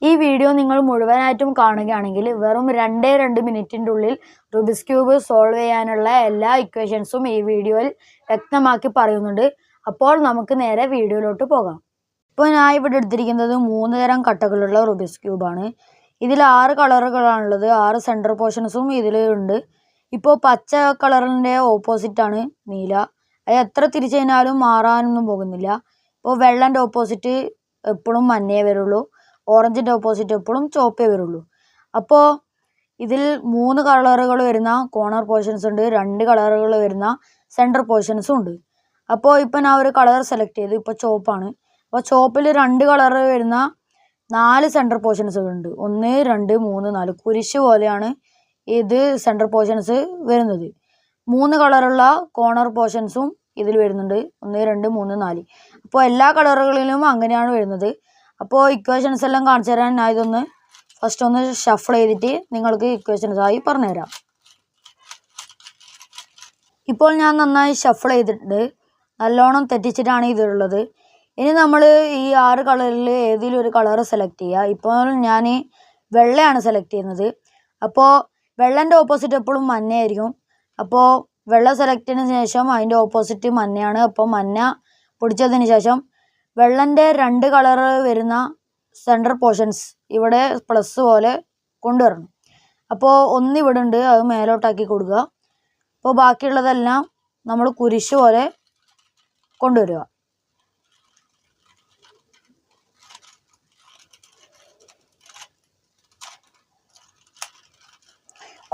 ഈ വീഡിയോ നിങ്ങൾ മുഴുവനായിട്ടും കാണുകയാണെങ്കിൽ വെറും 2 മിനിറ്റിൻ്റെ ഉള്ളിൽ റുബിക്സ് ക്യൂബ് സോൾവ് ചെയ്യാനുള്ള എല്ലാ ഇക്വേഷൻസും ഈ വീഡിയോയിൽ വ്യക്തമാക്കി പറയുന്നുണ്ട്. അപ്പോൾ നമുക്ക് നേരെ വീഡിയോയിലോട്ട് പോകാം. ഇപ്പോൾ ഞാൻ ഇവിടെ എടുത്തിരിക്കുന്നത് 3 തരം കട്ടകളുള്ള റുബിക്സ് ക്യൂബാണ്. ഇതിൽ 6 കളറുകളാണുള്ളത്. 6 സെൻറ്റർ പോർഷൻസും ഇതിലുണ്ട്. ഇപ്പോൾ പച്ച കളറിൻ്റെ ഓപ്പോസിറ്റാണ് നീല. അത് എത്ര തിരിച്ചു കഴിഞ്ഞാലും മാറാനൊന്നും പോകുന്നില്ല. ഇപ്പോൾ വെള്ളൻ്റെ ഓപ്പോസിറ്റ് എപ്പോഴും മഞ്ഞയേ വരുള്ളൂ. ഓറഞ്ചിൻ്റെ ഓപ്പോസിറ്റ് എപ്പോഴും ചുവപ്പേ വരുള്ളൂ. അപ്പോൾ ഇതിൽ 3 കളറുകൾ വരുന്ന കോർണർ പോർഷൻസ് ഉണ്ട്, 2 കളറുകൾ വരുന്ന സെൻറ്റർ പോർഷൻസും ഉണ്ട്. അപ്പോൾ ഇപ്പോൾ ഞാൻ ഒരു കളർ സെലക്ട് ചെയ്തു. ഇപ്പോൾ ചുവപ്പാണ്. അപ്പോൾ ചുവപ്പിൽ 2 കളർ വരുന്ന 4 സെൻറ്റർ പോർഷൻസുകളുണ്ട്. 1 2 3 4 കുരിശ് പോലെയാണ് ഇത് സെൻറ്റർ പോർഷൻസ് വരുന്നത്. 3 കളറുള്ള കോർണർ പോർഷൻസും ഇതിൽ വരുന്നുണ്ട്. 1 2 3 4. അപ്പോൾ എല്ലാ കളറുകളിലും അങ്ങനെയാണ് വരുന്നത്. അപ്പോൾ ഇക്വേഷൻസ് എല്ലാം കാണിച്ചു തരാൻ ഞാൻ ഇതൊന്ന് ഫസ്റ്റ് ഒന്ന് ഷഫിൾ ചെയ്തിട്ട് നിങ്ങൾക്ക് ഇക്വേഷൻസ് ആയി പറഞ്ഞുതരാം. ഇപ്പോൾ ഞാൻ നന്നായി ഷഫിൾ ചെയ്തിട്ടുണ്ട്. നല്ലോണം തെറ്റിച്ചിട്ടാണ് ഇതിലുള്ളത്. ഇനി നമ്മൾ ഈ 6 കളറിൽ ഏതെങ്കിലും ഒരു കളർ സെലക്ട് ചെയ്യുക. ഇപ്പോൾ ഞാൻ വെള്ളയാണ് സെലക്ട് ചെയ്യുന്നത്. അപ്പോൾ വെള്ളൻ്റെ ഓപ്പോസിറ്റ് എപ്പോഴും മഞ്ഞയായിരിക്കും. അപ്പോൾ വെള്ള സെലക്ട് ചെയ്തതിന് ശേഷം അതിൻ്റെ ഓപ്പോസിറ്റ് മഞ്ഞയാണ്. അപ്പോൾ മഞ്ഞ പൊടിച്ചതിന് ശേഷം വെള്ളൻ്റെ 2 കളർ വരുന്ന സെൻറ്റർ പോർഷൻസ് ഇവിടെ പ്ലസ് പോലെ കൊണ്ടുവരണം. അപ്പോൾ ഒന്ന് ഇവിടെ ഉണ്ട്, അത് മേലോട്ടാക്കി കൊടുക്കുക. അപ്പോൾ ബാക്കിയുള്ളതെല്ലാം നമ്മൾ കുരിശ് പോലെ കൊണ്ടുവരിക.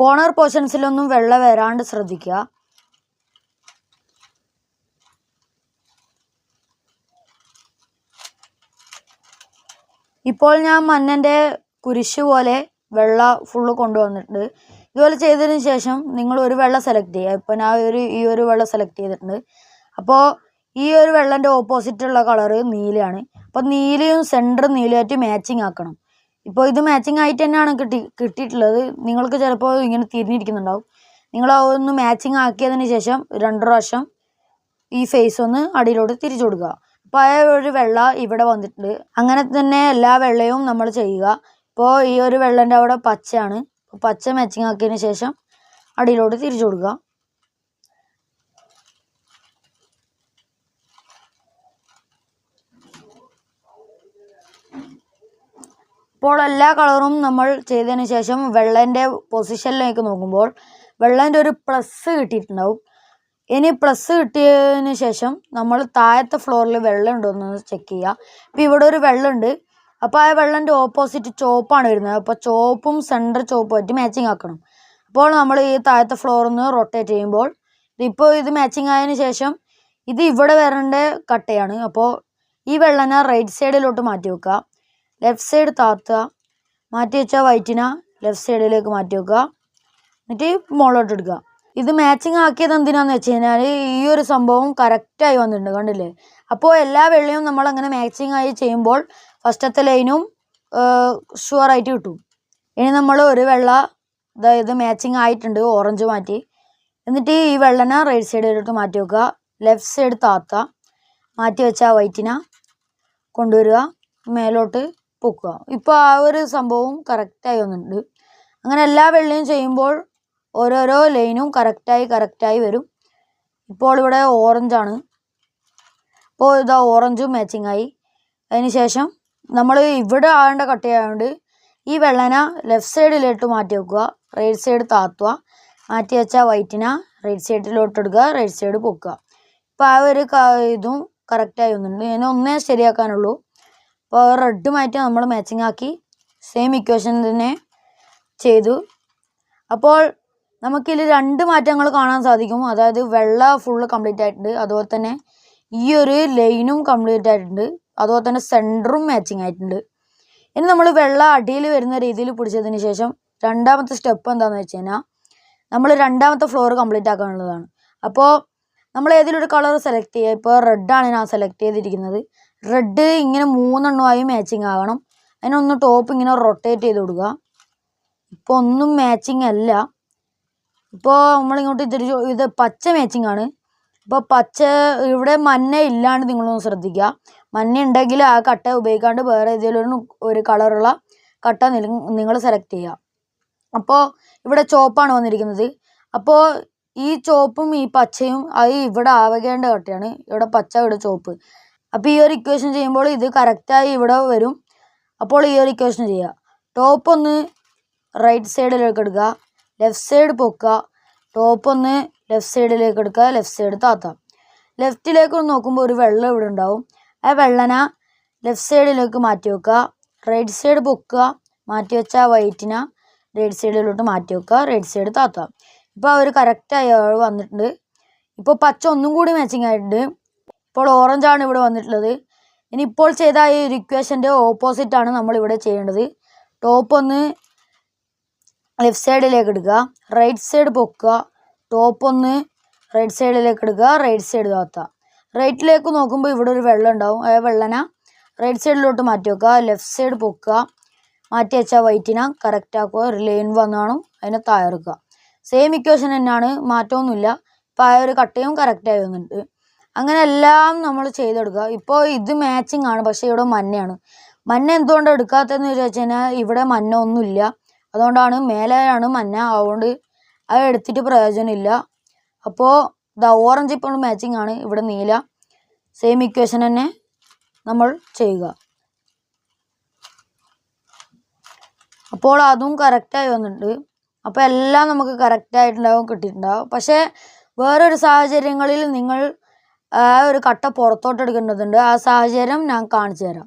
കോർണർ പോർഷൻസിലൊന്നും വെള്ള വരാണ്ട് ശ്രദ്ധിക്കുക. ഇപ്പോൾ ഞാൻ മഞ്ഞൻ്റെ കുരിശ് പോലെ വെള്ള ഫുള്ള് കൊണ്ടുവന്നിട്ടുണ്ട്. ഇതുപോലെ ചെയ്തതിന് ശേഷം നിങ്ങൾ ഒരു വെള്ള സെലക്ട് ചെയ്യുക. ഇപ്പോൾ ഞാൻ ഈ ഒരു വെള്ള സെലക്ട് ചെയ്തിട്ടുണ്ട്. അപ്പോൾ ഈ ഒരു വെള്ളൻ്റെ ഓപ്പോസിറ്റുള്ള കളറ് നീലയാണ്. അപ്പോൾ നീലയും സെൻറ്റർ നീലയായിട്ട് മാച്ചിങ് ആക്കണം. ഇപ്പോൾ ഇത് മാച്ചിങ് ആയിട്ട് തന്നെയാണ് കിട്ടിയിട്ടുള്ളത്. നിങ്ങൾക്ക് ചിലപ്പോൾ ഇങ്ങനെ തിരിഞ്ഞിരിക്കുന്നുണ്ടാവും. നിങ്ങൾ അതൊന്ന് മാച്ചിങ് ആക്കിയതിന് ശേഷം 2 പ്രാവശ്യം ഈ ഫേസ് ഒന്ന് അടിയിലോട്ട് തിരിച്ചു കൊടുക്കുക. അപ്പോൾ ആ ഒരു വെള്ള ഇവിടെ വന്നിട്ടുണ്ട്. അങ്ങനെ തന്നെ എല്ലാ വെള്ളയും നമ്മൾ ചെയ്യുക. ഇപ്പോൾ ഈ ഒരു വെള്ളൻ്റെ അവിടെ പച്ചയാണ്. പച്ച മാച്ചിങ് ആക്കിയതിന് ശേഷം അടിയിലോട്ട് തിരിച്ചു കൊടുക്കുക. ഇപ്പോൾ എല്ലാ കളറും നമ്മൾ ചെയ്തതിന് ശേഷം വെള്ളൻ്റെ പൊസിഷനിലേക്ക് നോക്കുമ്പോൾ വെള്ളൻ്റെ ഒരു പ്ലസ് കിട്ടിയിട്ടുണ്ടാവും. ഇനി പ്ലസ് കിട്ടിയതിന് ശേഷം നമ്മൾ താഴത്തെ ഫ്ലോറിൽ വെള്ളം ഉണ്ടോ എന്ന് ചെക്ക് ചെയ്യുക. ഇപ്പോൾ ഇവിടെ ഒരു വെള്ളമുണ്ട്. അപ്പോൾ ആ വെള്ളൻ്റെ ഓപ്പോസിറ്റ് ചുവപ്പാണ് വരുന്നത്. അപ്പോൾ ചുവപ്പും സെൻറ്റർ ചുവപ്പുമായിട്ട് മാച്ചിങ് ആക്കണം. അപ്പോൾ നമ്മൾ ഈ താഴത്തെ ഫ്ലോറിൽ നിന്ന് റൊട്ടേറ്റ് ചെയ്യുമ്പോൾ ഇപ്പോൾ ഇത് മാച്ചിങ് ആയതിനു ശേഷം ഇത് ഇവിടെ വരേണ്ട കട്ടയാണ്. അപ്പോൾ ഈ വെള്ളനെ റൈറ്റ് സൈഡിലോട്ട് മാറ്റി വെക്കുക. ലെഫ്റ്റ് സൈഡ് താത്തുക. മാറ്റി വെച്ചാൽ വൈറ്റിനെ ലെഫ്റ്റ് സൈഡിലേക്ക് മാറ്റി വെക്കുക. എന്നിട്ട് മുകളിലോട്ട് എടുക്കുക. ഇത് മാച്ചിങ് ആക്കിയത് എന്തിനാന്ന് വെച്ച് കഴിഞ്ഞാൽ ഈ ഒരു സംഭവം കറക്റ്റായി വന്നിട്ടുണ്ട്, കണ്ടില്ലേ? അപ്പോൾ എല്ലാ വെള്ളയും നമ്മൾ അങ്ങനെ മാച്ചിങ് ആയി ചെയ്യുമ്പോൾ ഫസ്റ്റത്തെ ലൈനും ഷുവറായിട്ട് കിട്ടും. ഇനി നമ്മൾ ഒരു വെള്ള ഇത് മാച്ചിങ് ആയിട്ടുണ്ട്, ഓറഞ്ച് മാറ്റി. എന്നിട്ട് ഈ വെള്ളനെ റൈറ്റ് സൈഡിലോട്ട് മാറ്റി വെക്കുക. ലെഫ്റ്റ് സൈഡ് താത്തുക. മാറ്റി വെച്ചാൽ വൈറ്റിനെ കൊണ്ടുവരിക, മേലോട്ട് പൊക്കുക. ഇപ്പോൾ ആ ഒരു സംഭവം കറക്റ്റായി വന്നിട്ടുണ്ട്. അങ്ങനെ എല്ലാ വെള്ളയും ചെയ്യുമ്പോൾ ഓരോരോ ലൈനും കറക്റ്റായി വരും. ഇപ്പോൾ ഇവിടെ ഓറഞ്ചാണ്. അപ്പോൾ ഇതാ ഓറഞ്ചും മാച്ചിങ് ആയി. അതിന് ശേഷം നമ്മൾ ഇവിടെ ആകേണ്ട കട്ടയായതുകൊണ്ട് ഈ വെള്ളന ലെഫ്റ്റ് സൈഡിലോട്ട് മാറ്റി വെക്കുക. റൈറ്റ് സൈഡ് താത്തുക. മാറ്റി വെച്ചാൽ വൈറ്റിനെ റൈറ്റ് സൈഡിലോട്ട് എടുക്കുക, റൈറ്റ് സൈഡ് പൊക്കുക. ഇപ്പോൾ ആ ഒരു ഇതും കറക്റ്റായി വന്നിട്ടുണ്ട്. ഇനി ഒന്നേ ശരിയാക്കാനുള്ളൂ. അപ്പോൾ റെഡുമായിട്ട് നമ്മൾ മാച്ചിങ് ആക്കി സെയിം ഇക്വേഷൻ തന്നെ ചെയ്തു. അപ്പോൾ നമുക്കിതിൽ 2 മാറ്റങ്ങൾ കാണാൻ സാധിക്കും. അതായത് വെള്ള ഫുള്ള് കംപ്ലീറ്റ് ആയിട്ടുണ്ട്, അതുപോലെ തന്നെ ഈ ഒരു ലൈനും കംപ്ലീറ്റ് ആയിട്ടുണ്ട്, അതുപോലെ തന്നെ സെൻറ്ററും മാച്ചിങ് ആയിട്ടുണ്ട്. ഇനി നമ്മൾ വെള്ള അടിയിൽ വരുന്ന രീതിയിൽ പിടിച്ചതിന് ശേഷം രണ്ടാമത്തെ സ്റ്റെപ്പ് എന്താണെന്ന് വെച്ച് കഴിഞ്ഞാൽ നമ്മൾ രണ്ടാമത്തെ ഫ്ലോർ കംപ്ലീറ്റ് ആക്കാനുള്ളതാണ്. അപ്പോൾ നമ്മൾ ഏതെങ്കിലും ഒരു കളർ സെലക്ട് ചെയ്യുക. ഇപ്പോൾ റെഡാണ് ഞാൻ സെലക്ട് ചെയ്തിരിക്കുന്നത്. റെഡ് ഇങ്ങനെ 3 എണ്ണമായി മാച്ചിങ് ആകണം. അതിനൊന്ന് ടോപ്പ് ഇങ്ങനെ റൊട്ടേറ്റ് ചെയ്ത് കൊടുക്കുക. ഇപ്പോൾ ഒന്നും മാച്ചിങ് അല്ല. ഇപ്പോൾ നമ്മളിങ്ങോട്ട് ഇത് പച്ച മാച്ചിങ് ആണ്. അപ്പോൾ പച്ച ഇവിടെ മഞ്ഞ ഇല്ലാണ്ട് നിങ്ങളൊന്ന് ശ്രദ്ധിക്കുക. മഞ്ഞ ഉണ്ടെങ്കിൽ ആ കട്ട ഉപയോഗിക്കാണ്ട് വേറെ ഏതെങ്കിലും ഒരു കളറുള്ള കട്ട നിങ്ങൾ സെലക്ട് ചെയ്യുക. അപ്പോൾ ഇവിടെ ചുവപ്പാണ് വന്നിരിക്കുന്നത്. അപ്പോൾ ഈ ചുവപ്പും ഈ പച്ചയും അത് ഇവിടെ ആവേണ്ട കട്ടയാണ്. ഇവിടെ പച്ച, ഇവിടെ ചുവപ്പ്. അപ്പോൾ ഈ ഒരു ഇക്വേഷൻ ചെയ്യുമ്പോൾ ഇത് കറക്റ്റായി ഇവിടെ വരും. അപ്പോൾ ഈ ഒരു ഇക്വേഷൻ ചെയ്യുക. ടോപ്പ് ഒന്ന് റൈറ്റ് സൈഡിലേക്ക് എടുക്കുക, ലെഫ്റ്റ് സൈഡ് പൊക്കുക. ടോപ്പ് ഒന്ന് ലെഫ്റ്റ് സൈഡിലേക്ക് എടുക്കുക, ലെഫ്റ്റ് സൈഡ് താത്താം. ലെഫ്റ്റിലേക്ക് നോക്കുമ്പോൾ ഒരു വെള്ളം ഇവിടെ ഉണ്ടാവും. ആ വെള്ളന ലെഫ്റ്റ് സൈഡിലേക്ക് മാറ്റി വെക്കുക, റൈറ്റ് സൈഡ് പൊക്കുക, മാറ്റി വെച്ച വൈറ്റിനെ റൈറ്റ് സൈഡിലോട്ട് മാറ്റി വെക്കുക, റൈറ്റ് സൈഡ് താത്താം. ഇപ്പോൾ അവർ കറക്റ്റായി വന്നിട്ടുണ്ട്. ഇപ്പോൾ പച്ച ഒന്നും കൂടി മാച്ചിങ് ആയിട്ടുണ്ട്. ഇപ്പോൾ ഓറഞ്ചാണ് ഇവിടെ വന്നിട്ടുള്ളത്. ഇനി ഇപ്പോൾ ചെയ്ത ഈ ഒരു ഇക്വേഷൻ്റെ ഓപ്പോസിറ്റാണ് നമ്മളിവിടെ ചെയ്യേണ്ടത്. ടോപ്പ് ഒന്ന് ലെഫ്റ്റ് സൈഡിലേക്ക് എടുക്കുക, റൈറ്റ് സൈഡ് പൊക്കുക. ടോപ്പ് ഒന്ന് റൈറ്റ് സൈഡിലേക്ക് എടുക്കുക, റൈറ്റ് സൈഡ് താത്തുക. റൈറ്റിലേക്ക് നോക്കുമ്പോൾ ഇവിടെ ഒരു വെള്ളം ഉണ്ടാവും. ആ വെള്ളന റൈറ്റ് സൈഡിലോട്ട് മാറ്റി വെക്കുക, ലെഫ്റ്റ് സൈഡ് പൊക്കുക, മാറ്റി വെച്ചാൽ വൈറ്റിനെ കറക്റ്റ് ആക്കുക. ഒരു ലൈൻ വന്നാണ് അതിനെ താഴെക്കുക. സെയിം ഇക്വേഷൻ തന്നെയാണ്, മാറ്റമൊന്നുമില്ല. ഇപ്പോൾ ആ ഒരു കട്ടയും കറക്റ്റായി വന്നിട്ടുണ്ട്. അങ്ങനെ എല്ലാം നമ്മൾ ചെയ്തെടുക്കുക. ഇപ്പോൾ ഇത് മാച്ചിങ് ആണ്, പക്ഷേ ഇവിടെ മഞ്ഞയാണ്. മഞ്ഞ എന്തുകൊണ്ടാണ് എടുക്കാത്തതെന്ന് ചോദിച്ചു കഴിഞ്ഞാൽ ഇവിടെ മഞ്ഞ ഒന്നുമില്ല, അതുകൊണ്ടാണ്. മേലെയാണ് മഞ്ഞ, അതുകൊണ്ട് അത് എടുത്തിട്ട് പ്രയോജനമില്ല. അപ്പോൾ ഓറഞ്ച് ഇപ്പോൾ മാച്ചിങ് ആണ്, ഇവിടെ നീല. സെയിം ഇക്വേഷൻ തന്നെ നമ്മൾ ചെയ്യുക. അപ്പോൾ അതും കറക്റ്റായി വന്നിട്ടുണ്ട്. അപ്പോൾ എല്ലാം നമുക്ക് കറക്റ്റായിട്ടുണ്ടാവും, കിട്ടിയിട്ടുണ്ടാവും. പക്ഷേ വേറൊരു സാഹചര്യങ്ങളിൽ നിങ്ങൾ ആ ഒരു കട്ട പുറത്തോട്ട് എടുക്കേണ്ടതുണ്ട്. ആ സാഹചര്യം ഞാൻ കാണിച്ചു തരാം.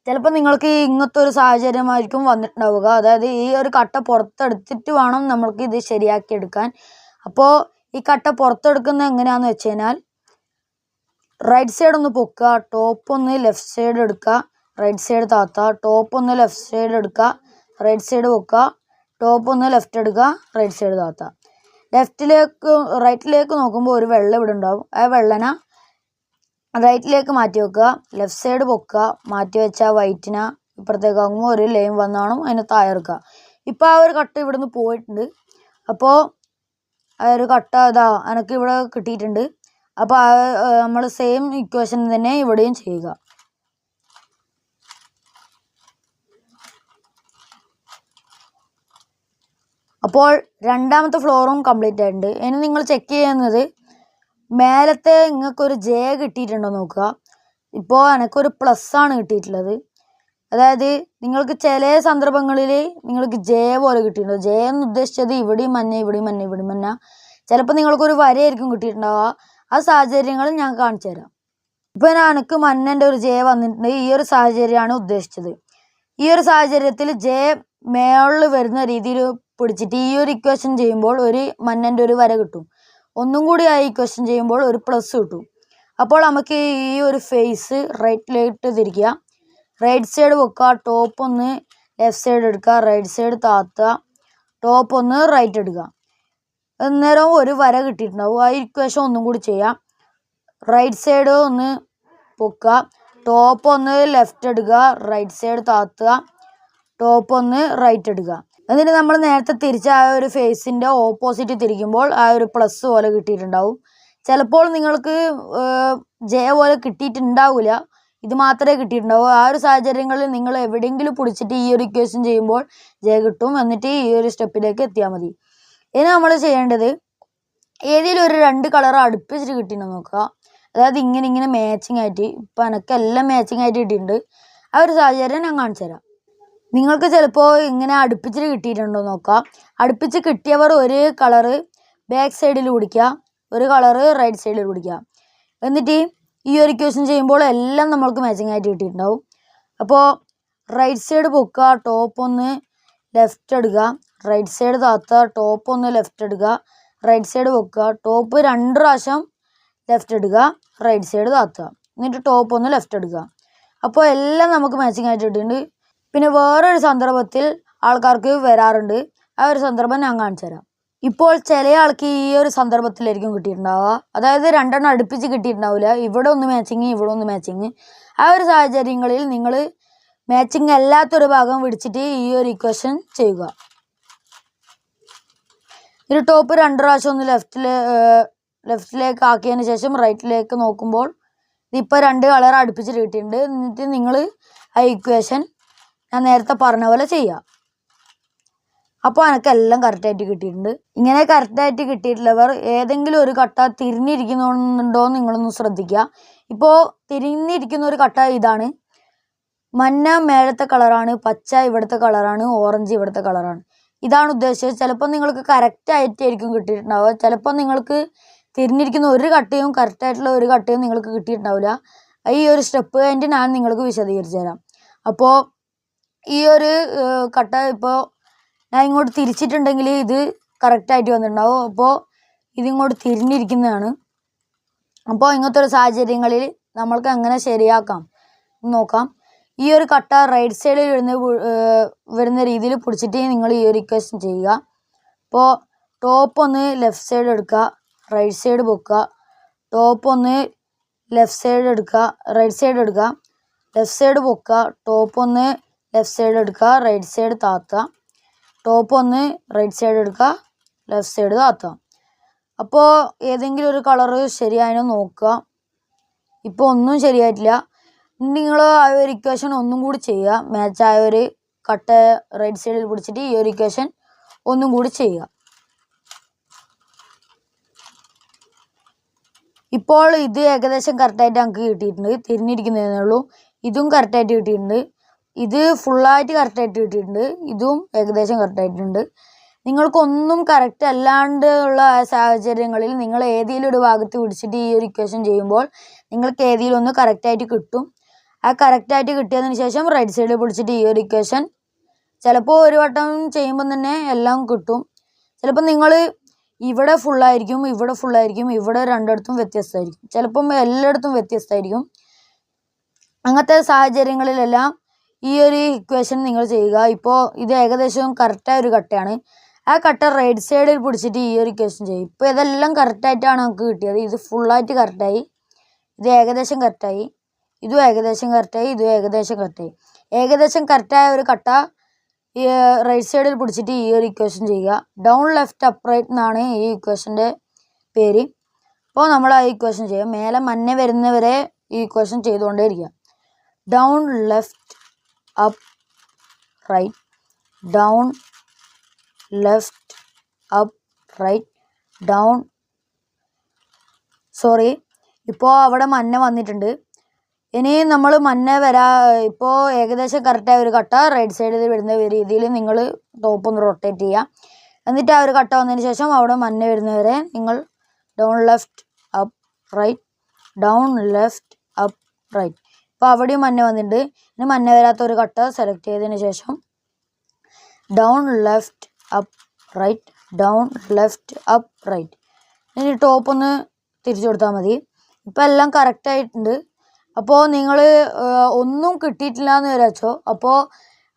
ചിലപ്പോൾ നിങ്ങൾക്ക് ഇങ്ങനത്തെ ഒരു സാഹചര്യമായിരിക്കും വന്നിട്ടുണ്ടാവുക. അതായത് ഈ ഒരു കട്ട പുറത്തെടുത്തിട്ട് വേണം നമ്മൾക്ക് ഇത് ശരിയാക്കി എടുക്കാൻ. അപ്പോൾ ഈ കട്ട പുറത്തെടുക്കുന്നത് എങ്ങനെയാണെന്ന് വെച്ച് കഴിഞ്ഞാൽ റൈറ്റ് സൈഡ് ഒന്ന് പൊക്കുക, ടോപ്പ് ഒന്ന് ലെഫ്റ്റ് സൈഡ് എടുക്കുക, റൈറ്റ് സൈഡ് താത്തുക. ടോപ്പ് ഒന്ന് ലെഫ്റ്റ് സൈഡ് എടുക്കുക, റൈറ്റ് സൈഡ് പൊക്കുക. ടോപ്പ് ഒന്ന് ലെഫ്റ്റ് എടുക്കുക, റൈറ്റ് സൈഡ് താത്തുക. റൈറ്റിലേക്ക് നോക്കുമ്പോൾ ഒരു വെള്ളം ഇവിടെ ഉണ്ടാവും. ആ വെള്ളന റൈറ്റിലേക്ക് മാറ്റി വെക്കുക, ലെഫ്റ്റ് സൈഡ് പൊക്കുക, മാറ്റി വെച്ചാൽ വൈറ്റിനെ ഇപ്പുറത്തേക്ക് ആകുമ്പോൾ ഒരു ലൈൻ വന്നാണ് അതിനെ താഴെക്കുക. ഇപ്പോൾ ആ ഒരു കട്ട ഇവിടെ നിന്ന് പോയിട്ടുണ്ട്. അപ്പോൾ ആ ഒരു കട്ട ഇതാ എനിക്ക് ഇവിടെ കിട്ടിയിട്ടുണ്ട്. അപ്പോൾ നമ്മൾ സെയിം ഇക്വേഷൻ തന്നെ ഇവിടെയും ചെയ്യുക. അപ്പോൾ രണ്ടാമത്തെ ഫ്ലോറും കംപ്ലീറ്റ് ആയിട്ടുണ്ട്. ഇനി നിങ്ങൾ ചെക്ക് ചെയ്യുന്നത് മേലത്തെ നിങ്ങൾക്കൊരു ജെ കിട്ടിയിട്ടുണ്ടോ നോക്കുക. ഇപ്പോൾ എനിക്കൊരു പ്ലസ് ആണ് കിട്ടിയിട്ടുള്ളത്. അതായത് നിങ്ങൾക്ക് ചില സന്ദർഭങ്ങളിൽ നിങ്ങൾക്ക് ജെ പോലെ കിട്ടിയിട്ടുണ്ടോ. ജെ എന്ന് ഉദ്ദേശിച്ചത് ഇവിടെയും മഞ്ഞ, ഇവിടെയും മഞ്ഞ, ഇവിടെയും മഞ്ഞ. ചിലപ്പോൾ നിങ്ങൾക്കൊരു വരയായിരിക്കും കിട്ടിയിട്ടുണ്ടാവുക. ആ സാഹചര്യങ്ങൾ ഞാൻ കാണിച്ചു തരാം. ഇപ്പോൾ എനിക്ക് മഞ്ഞൻ്റെ ഒരു ജെ വന്നിട്ടുണ്ട്. ഈ ഒരു സാഹചര്യമാണ് ഉദ്ദേശിച്ചത്. ഈ ഒരു സാഹചര്യത്തിൽ ജെ മേളിൽ വരുന്ന രീതിയിൽ പിടിച്ചിട്ട് ഈ ഒരു ഇക്വേഷൻ ചെയ്യുമ്പോൾ ഒരു മഞ്ഞൻ്റെ ഒരു വര കിട്ടും. ഒന്നും കൂടി ആ ഇക്വേഷൻ ചെയ്യുമ്പോൾ ഒരു പ്ലസ് കിട്ടും. അപ്പോൾ നമുക്ക് ഈ ഒരു ഫേസ് റൈറ്റിലേക്ക് തിരിക്കുക, റൈറ്റ് സൈഡ് വെക്കുക, ടോപ്പ് ഒന്ന് ലെഫ്റ്റ് സൈഡ് എടുക്കുക, റൈറ്റ് സൈഡ് താത്തുക, ടോപ്പ് ഒന്ന് റൈറ്റ് എടുക്കുക. അന്നേരം ഒരു വര കിട്ടിയിട്ടുണ്ടാവും. ആ ഇക്വേഷൻ ഒന്നും കൂടി ചെയ്യാം. റൈറ്റ് സൈഡ് ഒന്ന് പൊക്കുക, ടോപ്പ് ഒന്ന് ലെഫ്റ്റ് എടുക്കുക, റൈറ്റ് സൈഡ് താത്തുക, ടോപ്പ് ഒന്ന് റൈറ്റ് എടുക്കുക. എന്നിട്ട് നമ്മൾ നേരത്തെ തിരിച്ച ആ ഒരു ഫേസിൻ്റെ ഓപ്പോസിറ്റ് തിരിക്കുമ്പോൾ ആ ഒരു പ്ലസ് പോലെ കിട്ടിയിട്ടുണ്ടാവും. ചിലപ്പോൾ നിങ്ങൾക്ക് ജെ പോലെ കിട്ടിയിട്ടുണ്ടാവില്ല, ഇത് മാത്രമേ കിട്ടിയിട്ടുണ്ടാവൂ. ആ ഒരു സാഹചര്യങ്ങളിൽ നിങ്ങൾ എവിടെയെങ്കിലും പിടിച്ചിട്ട് ഈ ഒരു ഇക്വേഷൻ ചെയ്യുമ്പോൾ ജെ കിട്ടും. എന്നിട്ട് ഈ ഒരു സ്റ്റെപ്പിലേക്ക് എത്തിയാൽ മതി. ഇനി നമ്മൾ ചെയ്യേണ്ടത് ഏതെങ്കിലും ഒരു രണ്ട് കളർ അടുപ്പിച്ചിട്ട് കിട്ടിയെന്ന് നോക്കുക. അതായത് ഇങ്ങനെ മാച്ചിങ് ആയിട്ട്. ഇപ്പം എനിക്കെല്ലാം മാച്ചിങ് ആയിട്ട് കിട്ടിയിട്ടുണ്ട്. ആ ഒരു സാഹചര്യം ഞാൻ കാണിച്ചു തരാം. നിങ്ങൾക്ക് ചിലപ്പോൾ ഇങ്ങനെ അടുപ്പിച്ചിട്ട് കിട്ടിയിട്ടുണ്ടോ നോക്കുക. അടുപ്പിച്ച് കിട്ടിയവർ ഒരു കളറ് ബാക്ക് സൈഡിൽ പിടിക്കുക, ഒരു കളറ് റൈറ്റ് സൈഡിൽ പിടിക്കുക. എന്നിട്ട് ഈ ഒരു ഇക്വേഷൻ ചെയ്യുമ്പോൾ എല്ലാം നമ്മൾക്ക് മാച്ചിങ് ആയിട്ട് കിട്ടിയിട്ടുണ്ടാവും. അപ്പോൾ റൈറ്റ് സൈഡ് പൊക്കുക, ടോപ്പ് ഒന്ന് ലെഫ്റ്റ് എടുക്കുക, റൈറ്റ് സൈഡ് താത്തുക, ടോപ്പ് ഒന്ന് ലെഫ്റ്റ് എടുക്കുക, റൈറ്റ് സൈഡ് പൊക്കുക, ടോപ്പ് 2 പ്രാവശ്യം ലെഫ്റ്റ് എടുക്കുക, റൈറ്റ് സൈഡ് താത്തുക, എന്നിട്ട് ടോപ്പ് ഒന്ന് ലെഫ്റ്റ് എടുക്കുക. അപ്പോൾ എല്ലാം നമുക്ക് മാച്ചിങ് ആയിട്ട് കിട്ടിയിട്ടുണ്ട്. പിന്നെ വേറൊരു സന്ദർഭത്തിൽ ആൾക്കാർക്ക് വരാറുണ്ട്. ആ ഒരു സന്ദർഭം ഞാൻ കാണിച്ചു തരാം. ഇപ്പോൾ ചില ആൾക്ക് ഈ ഒരു സന്ദർഭത്തിലായിരിക്കും കിട്ടിയിട്ടുണ്ടാവുക. അതായത് 2 എണ്ണം അടുപ്പിച്ച് കിട്ടിയിട്ടുണ്ടാവില്ല. ഇവിടെ ഒന്ന് മാച്ചിങ്, ഇവിടെ ഒന്ന് മാച്ചിങ്. ആ ഒരു സാഹചര്യങ്ങളിൽ നിങ്ങൾ മാച്ചിങ് അല്ലാത്തൊരു ഭാഗം പിടിച്ചിട്ട് ഈ ഒരു ഇക്വേഷൻ ചെയ്യുക. ഒരു ടോപ്പ് 2 പ്രാവശ്യം ഒന്ന് ലെഫ്റ്റിലേക്ക് ആക്കിയതിന് ശേഷം റൈറ്റിലേക്ക് നോക്കുമ്പോൾ ഇതിപ്പോൾ 2 കളർ അടുപ്പിച്ചിട്ട് കിട്ടിയിട്ടുണ്ട്. എന്നിട്ട് നിങ്ങൾ ആ ഇക്വേഷൻ ഞാൻ നേരത്തെ പറഞ്ഞ പോലെ ചെയ്യുക. അപ്പോൾ എനിക്ക് എല്ലാം കറക്റ്റായിട്ട് കിട്ടിയിട്ടുണ്ട്. ഇങ്ങനെ കറക്റ്റായിട്ട് കിട്ടിയിട്ടുള്ളവർ ഏതെങ്കിലും ഒരു കട്ട തിരിഞ്ഞിരിക്കുന്നുണ്ടോ എന്ന് നിങ്ങളൊന്ന് ശ്രദ്ധിക്കുക. ഇപ്പോൾ തിരിഞ്ഞിരിക്കുന്ന ഒരു കട്ട ഇതാണ്. മഞ്ഞ മേലത്തെ കളറാണ്, പച്ച ഇവിടുത്തെ കളറാണ്, ഓറഞ്ച് ഇവിടുത്തെ കളറാണ്. ഇതാണ് ഉദ്ദേശിച്ചത്. ചിലപ്പോൾ നിങ്ങൾക്ക് കറക്റ്റായിട്ടായിരിക്കും കിട്ടിയിട്ടുണ്ടാവുക. ചിലപ്പോൾ നിങ്ങൾക്ക് തിരിഞ്ഞിരിക്കുന്ന ഒരു കട്ടയും കറക്റ്റായിട്ടുള്ള ഒരു കട്ടയും നിങ്ങൾക്ക് കിട്ടിയിട്ടുണ്ടാവില്ല. ഈ ഒരു സ്റ്റെപ്പ് കഴിഞ്ഞിട്ട് ഞാൻ നിങ്ങൾക്ക് വിശദീകരിച്ച് തരാം. അപ്പോൾ ഈ ഒരു കട്ട ഇപ്പോൾ ഞാൻ ഇങ്ങോട്ട് തിരിച്ചിട്ടുണ്ടെങ്കിൽ ഇത് കറക്റ്റായിട്ട് വന്നിട്ടുണ്ടാവും. അപ്പോൾ ഇതിങ്ങോട്ട് തിരിഞ്ഞിരിക്കുന്നതാണ്. അപ്പോൾ ഇങ്ങനത്തെ ഒരു സാഹചര്യങ്ങളിൽ നമ്മൾക്ക് എങ്ങനെ ശരിയാക്കാം നോക്കാം. ഈ ഒരു കട്ട റൈറ്റ് സൈഡിൽ വരുന്ന രീതിയിൽ പിടിച്ചിട്ട് നിങ്ങൾ ഈ ഒരു ഇക്വേഷൻ ചെയ്യുക. അപ്പോൾ ടോപ്പ് ഒന്ന് ലെഫ്റ്റ് സൈഡ് എടുക്കുക, റൈറ്റ് സൈഡ് പൊക്കുക. ടോപ്പ് ഒന്ന് ലെഫ്റ്റ് സൈഡ് എടുക്കുക, റൈറ്റ് സൈഡ് എടുക്കുക, ലെഫ്റ്റ് സൈഡ് പൊക്കുക. ടോപ്പ് ഒന്ന് ലെഫ്റ്റ് സൈഡ് എടുക്കുക, റൈറ്റ് സൈഡ് താത്തുക. ടോപ്പ് ഒന്ന് റൈറ്റ് സൈഡ് എടുക്കുക, ലെഫ്റ്റ് സൈഡ് താത്തുക. അപ്പോൾ ഏതെങ്കിലും ഒരു കളറ് ശരിയായോ നോക്കുക. ഇപ്പോൾ ഒന്നും ശരിയായിട്ടില്ല. നിങ്ങൾ ആ ഒരു ഇക്വേഷൻ ഒന്നും കൂടി ചെയ്യുക. മാച്ചായ ഒരു കട്ട റൈറ്റ് സൈഡിൽ പിടിച്ചിട്ട് ഈ ഒരു ഇക്വേഷൻ ഒന്നും കൂടി ചെയ്യുക. ഇപ്പോൾ ഇത് ഏകദേശം കറക്റ്റായിട്ട് നമുക്ക് കിട്ടിയിട്ടുണ്ട്. തിരിഞ്ഞിരിക്കുന്നതേ ഉള്ളൂ. ഇതും കറക്റ്റായിട്ട് കിട്ടിയിട്ടുണ്ട്. ഇത് ഫുള്ളായിട്ട് കറക്റ്റായിട്ട് കിട്ടിയിട്ടുണ്ട്. ഇതും ഏകദേശം കറക്റ്റായിട്ടുണ്ട്. നിങ്ങൾക്കൊന്നും കറക്റ്റ് അല്ലാണ്ട് ഉള്ള സാഹചര്യങ്ങളിൽ നിങ്ങൾ ഏതെങ്കിലും ഒരു ഭാഗത്ത് പിടിച്ചിട്ട് ഈ ഒരു ഇക്വേഷൻ ചെയ്യുമ്പോൾ നിങ്ങൾക്ക് ഏതെങ്കിലും ഒന്ന് കറക്റ്റായിട്ട് കിട്ടും. ആ കറക്റ്റായിട്ട് കിട്ടിയതിന് ശേഷം റൈറ്റ് സൈഡിൽ പിടിച്ചിട്ട് ഈ ഒരു ഇക്വേഷൻ ചിലപ്പോൾ ഒരു വട്ടം ചെയ്യുമ്പോൾ തന്നെ എല്ലാം കിട്ടും. ചിലപ്പോൾ നിങ്ങൾ ഇവിടെ ഫുള്ളായിരിക്കും, ഇവിടെ ഫുള്ളായിരിക്കും, ഇവിടെ രണ്ടിടത്തും വ്യത്യസ്തമായിരിക്കും, ചിലപ്പം എല്ലായിടത്തും വ്യത്യസ്തമായിരിക്കും. അങ്ങനത്തെ സാഹചര്യങ്ങളിലെല്ലാം ഈ ഒരു ഇക്വേഷൻ നിങ്ങൾ ചെയ്യുക. ഇപ്പോൾ ഇത് ഏകദേശം കറക്റ്റായ ഒരു കട്ടയാണ്. ആ കട്ട റൈറ്റ് സൈഡിൽ പിടിച്ചിട്ട് ഈ ഒരു ഇക്വേഷൻ ചെയ്യും. ഇപ്പോൾ ഇതെല്ലാം കറക്റ്റായിട്ടാണ് നമുക്ക് കിട്ടിയത്. ഇത് ഫുള്ളായിട്ട് കറക്റ്റായി, ഇത് ഏകദേശം കറക്റ്റായി, ഇതും ഏകദേശം കറക്റ്റായി, ഇതും ഏകദേശം കറക്റ്റായി. ഏകദേശം കറക്റ്റായ ഒരു കട്ട ഈ റൈറ്റ് സൈഡിൽ പിടിച്ചിട്ട് ഈ ഒരു ഇക്വേഷൻ ചെയ്യുക. ഡൗൺ ലെഫ്റ്റ് അപ്പ് റൈറ്റ് എന്നാണ് ഈ ഇക്വേഷൻ്റെ പേര്. അപ്പോൾ നമ്മൾ ആ ഇക്വേഷൻ ചെയ്യുക. മേലെ മഞ്ഞ വരുന്നവരെ ഈ ഇക്വേഷൻ ചെയ്തുകൊണ്ടേ ഇരിക്കുക. Down left up right, down left up right, down. Sorry, ഇപ്പോൾ അവിടെ മഞ്ഞ വന്നിട്ടുണ്ട്. ഇനി നമ്മൾ മഞ്ഞ ഇപ്പോൾ ഏകദേശം കറക്റ്റായ ഒരു കട്ട റൈറ്റ് സൈഡിൽ വരുന്ന രീതിയിൽ നിങ്ങൾ ടോപ്പ് ഒന്ന് റൊട്ടേറ്റ് ചെയ്യുക. എന്നിട്ട് ആ ഒരു കട്ട വന്നതിന് ശേഷം അവിടെ മഞ്ഞ വരുന്നവരെ നിങ്ങൾ down left up right, down left up right. ഇപ്പോൾ അവിടെയും മഞ്ഞ വന്നിട്ടുണ്ട്. ഇനി മഞ്ഞ വരാത്ത ഒരു കട്ട സെലക്ട് ചെയ്തതിന് ശേഷം down left up right, down left up right. ഇനി ടോപ്പ് ഒന്ന് തിരിച്ചു കൊടുത്താൽ മതി. ഇപ്പോൾ എല്ലാം കറക്റ്റായിട്ടുണ്ട്. അപ്പോൾ നിങ്ങൾ ഒന്നും കിട്ടിയിട്ടില്ല എന്ന് വിചാരിച്ചോ, അപ്പോൾ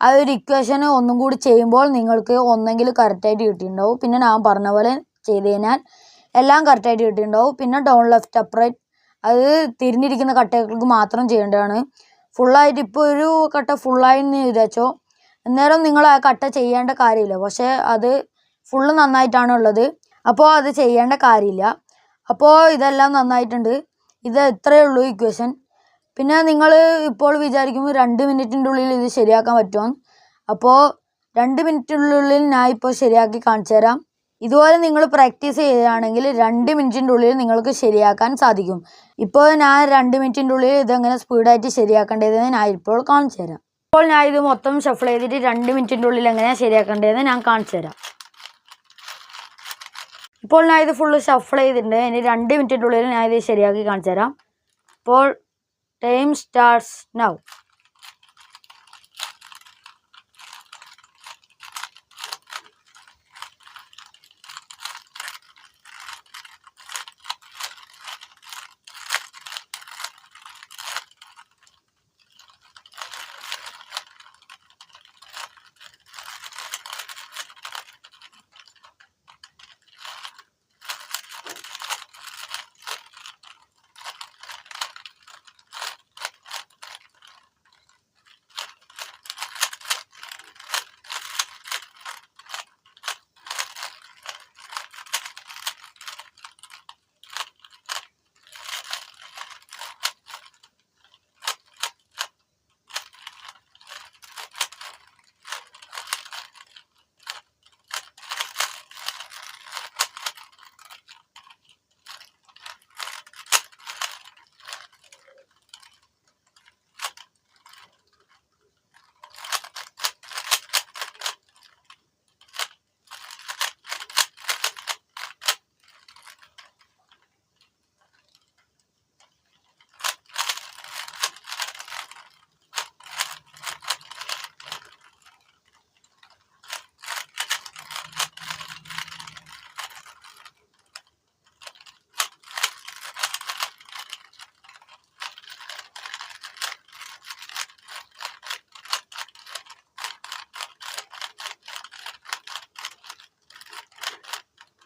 ആ ഒരു ഇക്വേഷൻ ഒന്നും കൂടി ചെയ്യുമ്പോൾ നിങ്ങൾക്ക് ഒന്നെങ്കിൽ കറക്റ്റായിട്ട് കിട്ടിയിട്ടുണ്ടാവും. പിന്നെ ഞാൻ പറഞ്ഞ പോലെ ചെയ്ത് കഴിഞ്ഞാൽ എല്ലാം കറക്റ്റായിട്ട് കിട്ടിയിട്ടുണ്ടാവും. പിന്നെ ഡൗൺ ലെഫ്റ്റ് അപ്പ് റൈറ്റ് അത് തിരിഞ്ഞിരിക്കുന്ന കട്ടകൾക്ക് മാത്രം ചെയ്യേണ്ടതാണ്. ഫുള്ളായിട്ട് ഇപ്പോൾ ഒരു കട്ട ഫുള്ളായിന്ന് വിചാരിച്ചോ, അന്നേരം നിങ്ങൾ ആ കട്ട ചെയ്യേണ്ട കാര്യമില്ല. പക്ഷേ അത് ഫുള്ള് നന്നായിട്ടാണ് ഉള്ളത്, അപ്പോൾ അത് ചെയ്യേണ്ട കാര്യമില്ല. അപ്പോൾ ഇതെല്ലാം നന്നായിട്ടുണ്ട്. ഇത് ഇത്രയേ ഉള്ളൂ ഇക്വേഷൻ. പിന്നെ നിങ്ങൾ ഇപ്പോൾ വിചാരിക്കും 2 മിനിറ്റിൻ്റെ ഉള്ളിൽ ഇത് ശരിയാക്കാൻ പറ്റുമോ. അപ്പോൾ 2 മിനിറ്റിനുള്ളിൽ ഞാൻ ഇപ്പോൾ ശരിയാക്കി കാണിച്ചു തരാം. ഇതുപോലെ നിങ്ങൾ പ്രാക്ടീസ് ചെയ്യുകയാണെങ്കിൽ 2 മിനിറ്റിൻ്റെ ഉള്ളിൽ നിങ്ങൾക്ക് ശരിയാക്കാൻ സാധിക്കും. ഇപ്പോൾ ഞാൻ 2 മിനിറ്റിൻ്റെ ഉള്ളിൽ ഇതെങ്ങനെ സ്പീഡായിട്ട് ശരിയാക്കേണ്ടതെന്ന് ഞാൻ ഇപ്പോൾ കാണിച്ചു തരാം. ഇപ്പോൾ ഞാൻ ഇത് മൊത്തം ഷഫിൾ ചെയ്തിട്ട് 2 മിനിറ്റിൻ്റെ ഉള്ളിൽ എങ്ങനെയാണ് ശരിയാക്കേണ്ടതെന്ന് ഞാൻ കാണിച്ചു തരാം. ഇപ്പോൾ ഞാൻ ഇത് ഫുള്ള് ഷഫിൾ ചെയ്തിട്ടുണ്ട്. ഇനി 2 മിനിറ്റിൻ്റെ ഉള്ളിൽ ഞാൻ ഇത് ശരിയാക്കി കാണിച്ചു തരാം. ഇപ്പോൾ ടൈം സ്റ്റാർട്ട്സ് നൗ.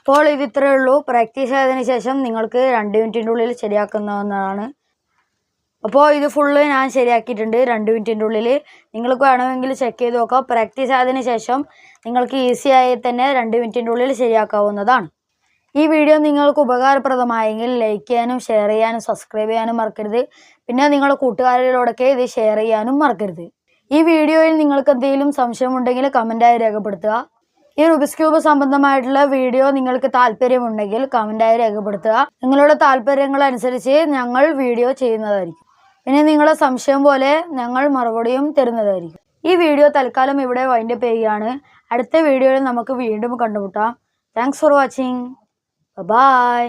അപ്പോൾ ഇത് ഇത്രയേ ഉള്ളൂ. പ്രാക്ടീസ് ചെയ്തതിന് ശേഷം നിങ്ങൾക്ക് 2 മിനിറ്റിൻ്റെ ഉള്ളിൽ ശരിയാക്കുന്നതാണ്. അപ്പോൾ ഇത് ഫുള്ള് ഞാൻ ശരിയാക്കിയിട്ടുണ്ട് 2 മിനിറ്റിൻ്റെ ഉള്ളിൽ. നിങ്ങൾക്ക് വേണമെങ്കിൽ ചെക്ക് ചെയ്ത് നോക്കാം. പ്രാക്ടീസ് ആയതിനു ശേഷം നിങ്ങൾക്ക് ഈസിയായി തന്നെ 2 മിനിറ്റിൻ്റെ ഉള്ളിൽ ശരിയാക്കാവുന്നതാണ്. ഈ വീഡിയോ നിങ്ങൾക്ക് ഉപകാരപ്രദമായെങ്കിൽ ലൈക്ക് ചെയ്യാനും ഷെയർ ചെയ്യാനും സബ്സ്ക്രൈബ് ചെയ്യാനും മറക്കരുത്. പിന്നെ നിങ്ങളുടെ കൂട്ടുകാരിലോടൊക്കെ ഇത് ഷെയർ ചെയ്യാനും മറക്കരുത്. ഈ വീഡിയോയിൽ നിങ്ങൾക്ക് എന്തെങ്കിലും സംശയമുണ്ടെങ്കിൽ കമൻറ്റായി രേഖപ്പെടുത്തുക. ഈ റുബിക്സ് ക്യൂബ് സംബന്ധമായിട്ടുള്ള വീഡിയോ നിങ്ങൾക്ക് താല്പര്യമുണ്ടെങ്കിൽ കമൻറ്റായി രേഖപ്പെടുത്തുക. നിങ്ങളുടെ താല്പര്യങ്ങളനുസരിച്ച് ഞങ്ങൾ വീഡിയോ ചെയ്യുന്നതായിരിക്കും. പിന്നെ നിങ്ങളുടെ സംശയം പോലെ ഞങ്ങൾ മറുപടിയും തരുന്നതായിരിക്കും. ഈ വീഡിയോ തൽക്കാലം ഇവിടെ വൈൻഡപ്പ് ചെയ്യുകയാണ്. അടുത്ത വീഡിയോയിൽ നമുക്ക് വീണ്ടും കണ്ടുമുട്ടാം. Thanks for watching. Bye-bye.